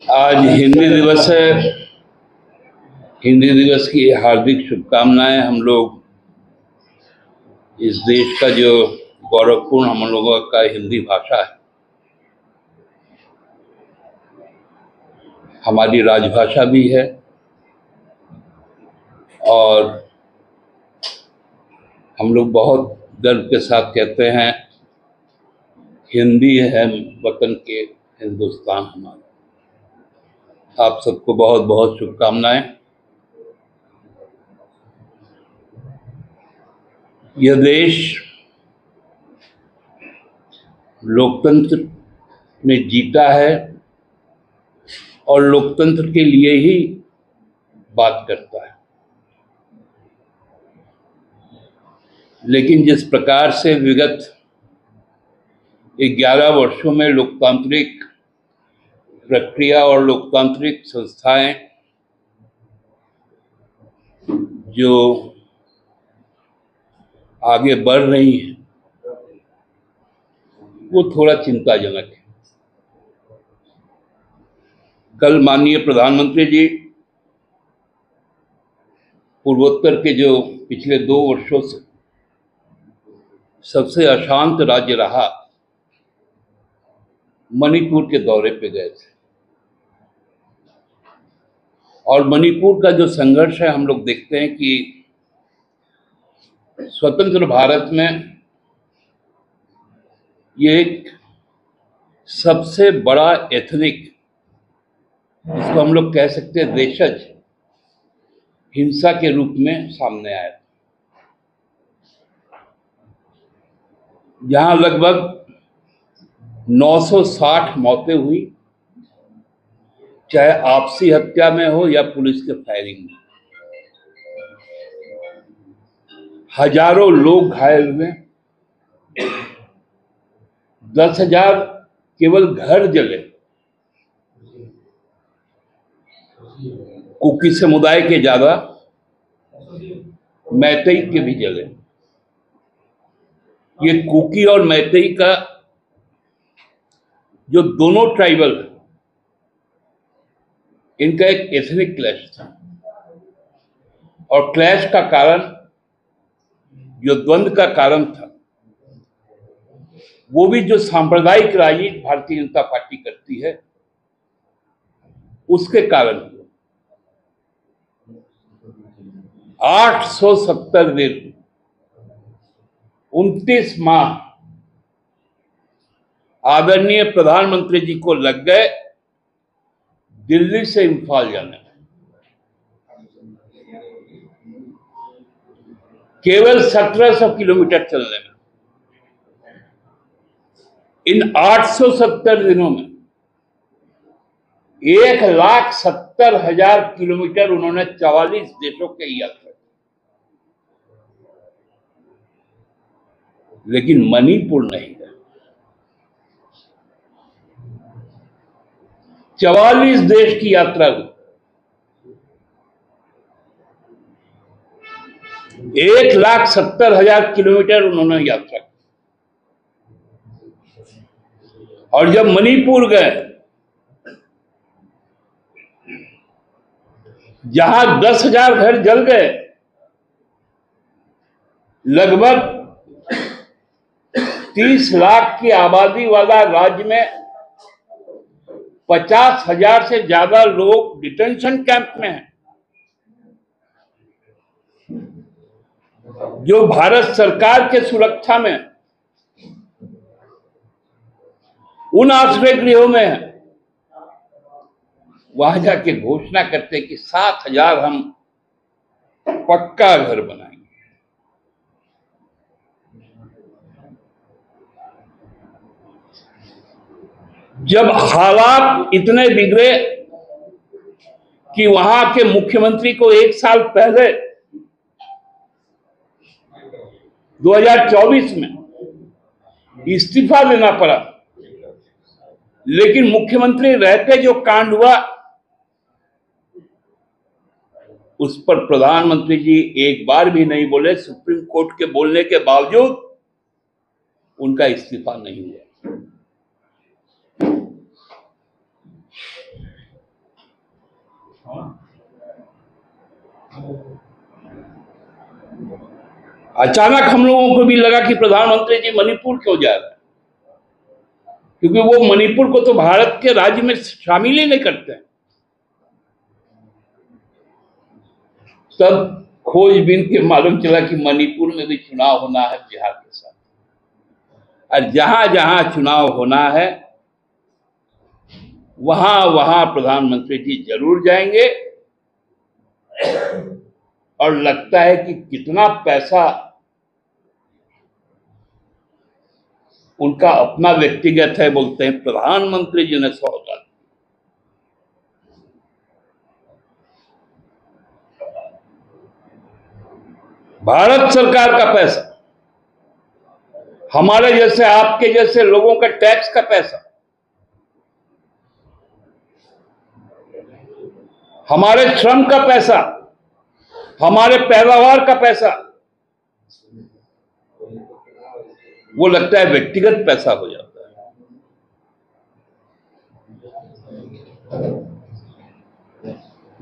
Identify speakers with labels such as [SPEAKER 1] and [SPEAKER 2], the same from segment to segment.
[SPEAKER 1] आज हिंदी दिवस है। हिंदी दिवस की हार्दिक शुभकामनाएं। हम लोग इस देश का जो गौरवपूर्ण हम लोगों का हिंदी भाषा है, हमारी राजभाषा भी है और हम लोग बहुत गर्व के साथ कहते हैं हिंदी है वतन के हिंदुस्तान हमारा। आप सबको बहुत बहुत शुभकामनाएं। यह देश लोकतंत्र में जीता है और लोकतंत्र के लिए ही बात करता है। लेकिन जिस प्रकार से विगत 11 वर्षों में लोकतांत्रिक प्रक्रिया और लोकतांत्रिक संस्थाएं जो आगे बढ़ रही हैं, वो थोड़ा चिंताजनक है। कल माननीय प्रधानमंत्री जी पूर्वोत्तर के जो पिछले 2 वर्षों से सबसे अशांत राज्य रहा, मणिपुर के दौरे पे गए थे और मणिपुर का जो संघर्ष है, हम लोग देखते हैं कि स्वतंत्र भारत में ये एक सबसे बड़ा एथनिक, इसको हम लोग कह सकते हैं देशज हिंसा के रूप में सामने आया। जहां लगभग 960 मौतें हुई, चाहे आपसी हत्या में हो या पुलिस के फायरिंग में। हजारों लोग घायल हुए, 10,000 केवल घर जले। कुकी समुदाय के ज्यादा, मैतेई के भी जले। ये कुकी और मैतेई का जो दोनों ट्राइबल, इनका एक एथनिक क्लैश था और क्लैश का कारण, जो द्वंद्व का कारण था, वो भी जो सांप्रदायिक राजनीति भारतीय जनता पार्टी करती है, उसके कारण 870 दिन, 29 माह आदरणीय प्रधानमंत्री जी को लग गए दिल्ली से इम्फाल जाने में। केवल 1700 किलोमीटर चलने में। इन 870 दिनों में 1,70,000 किलोमीटर उन्होंने 44 देशों के यात्रा की। लेकिन मणिपुर नहीं गए। 44 देश की यात्रा हुई, 1,70,000 किलोमीटर उन्होंने यात्रा की। और जब मणिपुर गए, जहां 10,000 घर जल गए, लगभग 30 लाख की आबादी वाला राज्य में 50,000 से ज्यादा लोग डिटेंशन कैंप में हैं। जो भारत सरकार के सुरक्षा में उन आश्रय गृहों में है, वहां जाके घोषणा करते कि 7,000 हम पक्का घर बनाएंगे। जब हालात इतने बिगड़े कि वहां के मुख्यमंत्री को 1 साल पहले 2024 में इस्तीफा देना पड़ा, लेकिन मुख्यमंत्री रहते जो कांड हुआ, उस पर प्रधानमंत्री जी एक बार भी नहीं बोले। सुप्रीम कोर्ट के बोलने के बावजूद उनका इस्तीफा नहीं हुआ। अचानक हम लोगों को भी लगा कि प्रधानमंत्री जी मणिपुर क्यों जा रहे हैं, क्योंकि वो मणिपुर को तो भारत के राज्य में शामिल ही नहीं करते हैं। तब खोजबीन के मालूम चला कि मणिपुर में भी चुनाव होना है बिहार के साथ, और जहां जहां चुनाव होना है वहां वहां प्रधानमंत्री जी जरूर जाएंगे। और लगता है कि कितना पैसा उनका अपना व्यक्तिगत है, बोलते हैं प्रधानमंत्री जी ने सौदा। भारत सरकार का पैसा, हमारे जैसे आपके जैसे लोगों का टैक्स का पैसा, हमारे श्रम का पैसा, हमारे पैदावार का पैसा, वो लगता है व्यक्तिगत पैसा हो जाता है।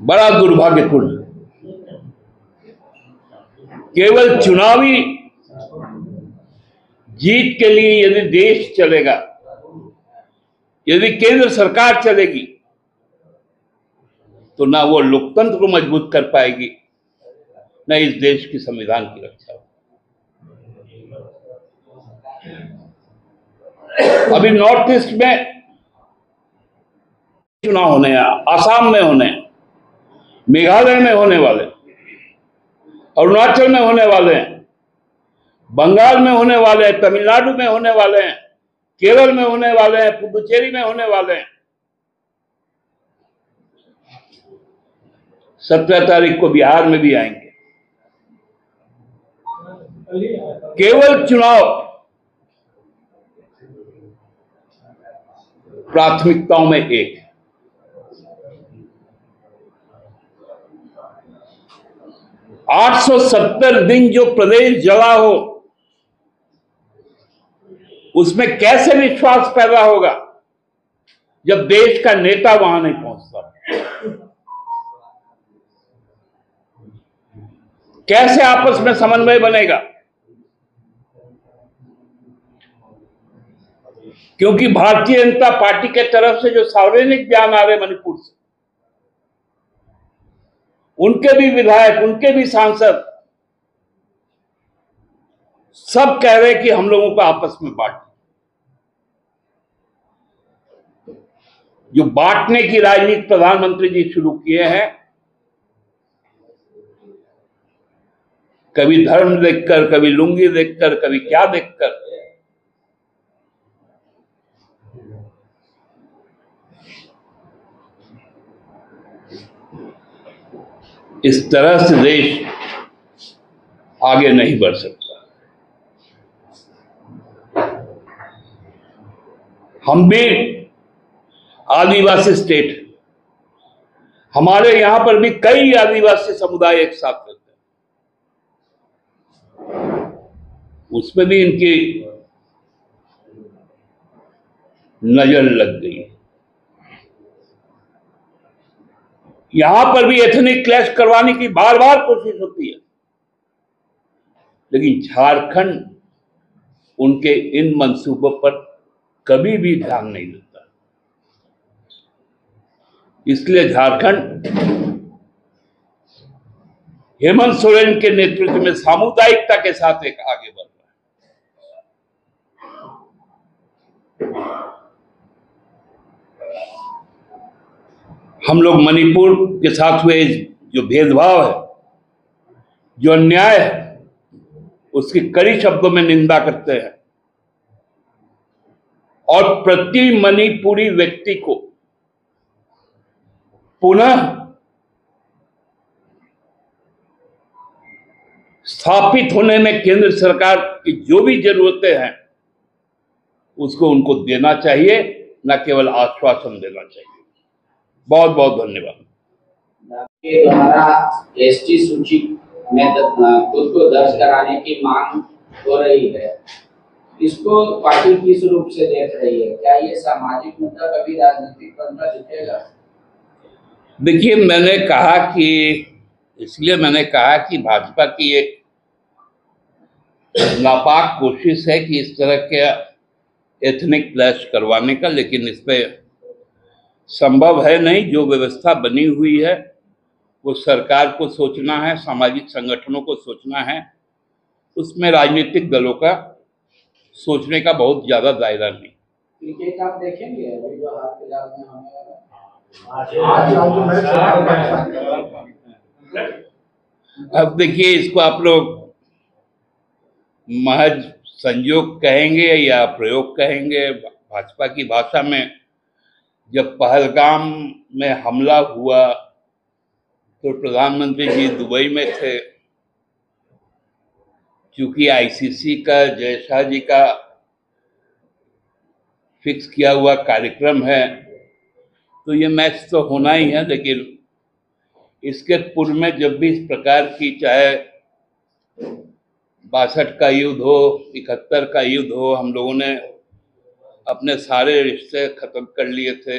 [SPEAKER 1] बड़ा दुर्भाग्यपूर्ण। केवल चुनावी जीत के लिए यदि देश चलेगा, यदि केंद्र सरकार चलेगी, तो ना वो लोकतंत्र को मजबूत कर पाएगी, न इस देश की संविधान की रक्षा होगी। अभी नॉर्थ ईस्ट में चुनाव होने हैं, आसाम में होने हैं, मेघालय में होने वाले, अरुणाचल में होने वाले हैं, बंगाल में होने वाले हैं, तमिलनाडु में होने वाले हैं, केरल में होने वाले हैं, पुडुचेरी में होने वाले हैं। 17 तारीख को बिहार में भी आएंगे। केवल चुनाव प्राथमिकताओं में एक है। आठ 870 दिन जो प्रदेश जला हो, उसमें कैसे विश्वास पैदा होगा जब देश का नेता वहां नहीं पहुंचता? कैसे आपस में समन्वय बनेगा? क्योंकि भारतीय जनता पार्टी के तरफ से जो सार्वजनिक बयान आ रहे मणिपुर से, उनके भी विधायक, उनके भी सांसद सब कह रहे हैं कि हम लोगों को आपस में बांट, जो बांटने की राजनीति प्रधानमंत्री जी शुरू किए हैं, कभी धर्म देखकर, कभी लुंगी देखकर, कभी क्या देखकर, इस तरह से देश आगे नहीं बढ़ सकता। हम भी आदिवासी स्टेट, हमारे यहां पर भी कई आदिवासी समुदाय एक साथ रहते हैं, उसमें भी इनकी नजर लग गई। यहां पर भी एथनिक क्लैश करवाने की बार बार कोशिश होती है, लेकिन झारखंड उनके इन मंसूबों पर कभी भी ध्यान नहीं देता। इसलिए झारखंड हेमंत सोरेन के नेतृत्व में सामुदायिकता के साथ एक आगे बढ़ रहा है। हम लोग मणिपुर के साथ हुए जो भेदभाव है, जो अन्याय है, उसकी कड़ी शब्दों में निंदा करते हैं और प्रति मणिपुरी व्यक्ति को पुनः स्थापित होने में केंद्र सरकार की जो भी जरूरतें हैं उसको उनको देना चाहिए, न केवल आश्वासन देना चाहिए। बहुत बहुत धन्यवाद।
[SPEAKER 2] के द्वारा एसटी सूची में खुद को दर्ज कराने की मांग हो रही है, इसको पार्टी किस रूप से देख रही है? क्या ये सामाजिक मुद्दा कभी राजनीतिक पंथा दिखेगा?
[SPEAKER 1] देखिए, इसलिए मैंने कहा कि भाजपा की एक नापाक कोशिश है कि इस तरह के एथनिक क्लैश करवाने का, लेकिन इस पे संभव है नहीं। जो व्यवस्था बनी हुई है वो सरकार को सोचना है, सामाजिक संगठनों को सोचना है, उसमें राजनीतिक दलों का सोचने का बहुत ज्यादा दायरा नहीं।
[SPEAKER 2] क्रिकेट आप देखेंगे अभी जो हाथ फिलहाल में होने वाला है?
[SPEAKER 1] अब देखिए, इसको आप लोग महज संयोग कहेंगे या प्रयोग कहेंगे। भाजपा की भाषा में जब पहलगाम में हमला हुआ तो प्रधानमंत्री जी दुबई में थे। क्योंकि आईसीसी का जयशाह जी का फिक्स किया हुआ कार्यक्रम है तो ये मैच तो होना ही है, लेकिन इसके पूर्व में जब भी इस प्रकार की, चाहे 62 का युद्ध हो, 71 का युद्ध हो, हम लोगों ने अपने सारे रिश्ते खत्म कर लिए थे।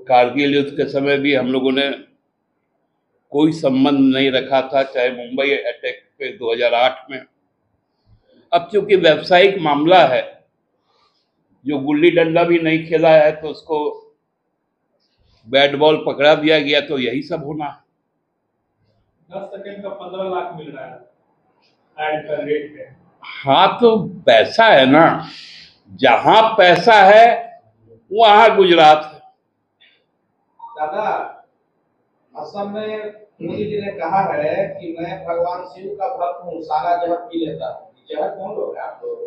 [SPEAKER 1] कारगिल युद्ध के समय भी हम लोगों ने कोई संबंध नहीं रखा था, चाहे मुंबई अटैक पे 2008 में। अब चूंकि व्यावसायिक मामला है, जो गुल्ली डंडा भी नहीं खेला है तो उसको बैट बॉल पकड़ा दिया गया, तो यही सब होना है।
[SPEAKER 3] 10 सेकंड का 15 लाख मिल रहा है ऐड का रेट पे।
[SPEAKER 1] हाँ, तो पैसा है ना, जहां पैसा है वहां गुजरात है।
[SPEAKER 4] दादा, असम में मोदी जी ने कहा है कि मैं भगवान शिव का भक्त हूँ, सारा जहर पी लेता हूँ। जहर कौन लोग है आप लोग?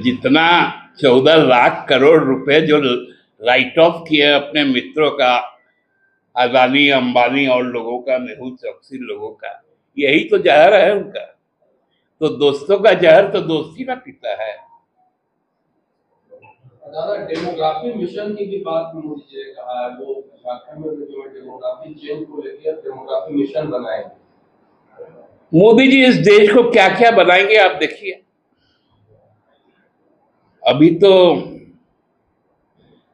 [SPEAKER 1] जितना 14 लाख करोड़ रुपए जो राइट ऑफ किए अपने मित्रों का, अदानी, अंबानी और लोगों का, मेहुल चौकसी लोगों का, यही तो जहर है उनका। तो दोस्तों का जहर तो दोस्ती ना पीता है।
[SPEAKER 4] दादा, डेमोग्राफी मिशन की भी बात मोदी जी ने कहा है। वो झारखंड में जो डेमोग्राफी चेंज को लेकर डेमोग्राफी मिशन बनाएंगे।
[SPEAKER 1] मोदी जी इस देश को क्या क्या बनाएंगे आप देखिए। अभी तो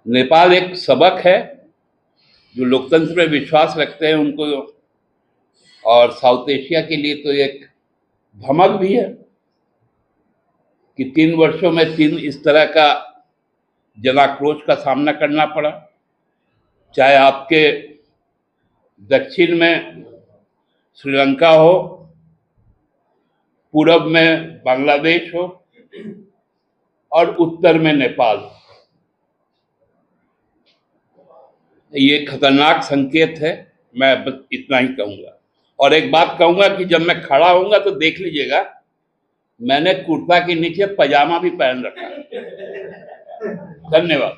[SPEAKER 1] नेपाल एक सबक है, जो लोकतंत्र में विश्वास रखते हैं उनको, और साउथ एशिया के लिए तो एक धमक भी है कि 3 वर्षों में 3 इस तरह का जनाक्रोश का सामना करना पड़ा। चाहे आपके दक्षिण में श्रीलंका हो, पूरब में बांग्लादेश हो और उत्तर में नेपाल। ये खतरनाक संकेत है, मैं बस इतना ही कहूंगा। और एक बात कहूंगा कि जब मैं खड़ा होऊंगा तो देख लीजिएगा, मैंने कुर्ता के नीचे पजामा भी पहन रखा है। धन्यवाद।